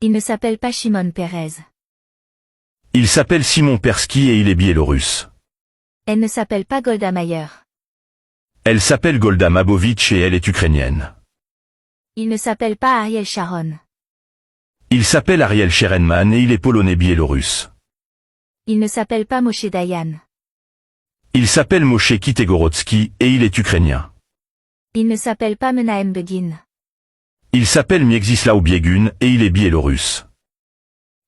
Il ne s'appelle pas Shimon Peres. Il s'appelle Simon Persky et il est biélorusse. Elle ne s'appelle pas Golda Meir. Elle s'appelle Golda Mabovitch et elle est ukrainienne. Il ne s'appelle pas Ariel Sharon. Il s'appelle Ariel Sherenman et il est polonais biélorusse. Il ne s'appelle pas Moshe Dayan. Il s'appelle Moshe Kitegorodsky et il est ukrainien. Il ne s'appelle pas Menahem Begin. Il s'appelle Mieczysław Biegun et il est biélorusse.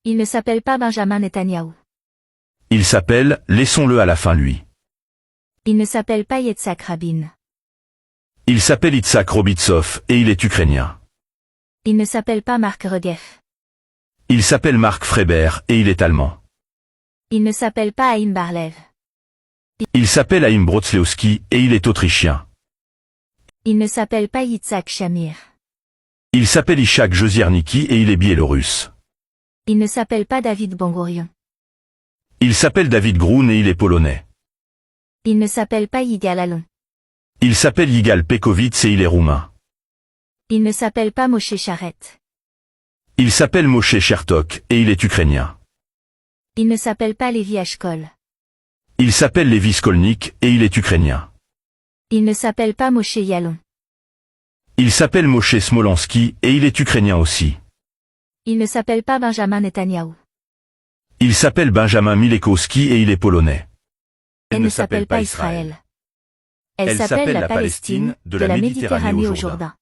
Il ne s'appelle pas Benjamin Netanyahou. Il s'appelle, laissons-le à la fin lui. Il ne s'appelle pas Yitzhak Rabin. Il s'appelle Itzhak Robitsov et il est ukrainien. Il ne s'appelle pas Marc Regeff. Il s'appelle Marc Freiber et il est allemand. Il ne s'appelle pas Haïm Barlev. Il s'appelle Haïm Brodzlewski et il est autrichien. Il ne s'appelle pas Yitzhak Shamir. Il s'appelle Ishak Josierniki et il est biélorusse. Il ne s'appelle pas David Bongorion. Il s'appelle David Grun et il est polonais. Il ne s'appelle pas Yigal Allon. Il s'appelle Yigal Pekovitz et il est roumain. Il ne s'appelle pas Moshe Charette. Il s'appelle Moshe Chertok et il est ukrainien. Il ne s'appelle pas Levi Ashkol. Il s'appelle Levi Skolnik et il est ukrainien. Il ne s'appelle pas Moshe Yalon. Il s'appelle Moshe Smolansky et il est ukrainien aussi. Il ne s'appelle pas Benjamin Netanyahou. Il s'appelle Benjamin Milekowski et il est polonais. Elle ne s'appelle pas Israël. Elle s'appelle la Palestine, de la Méditerranée au Jourdain.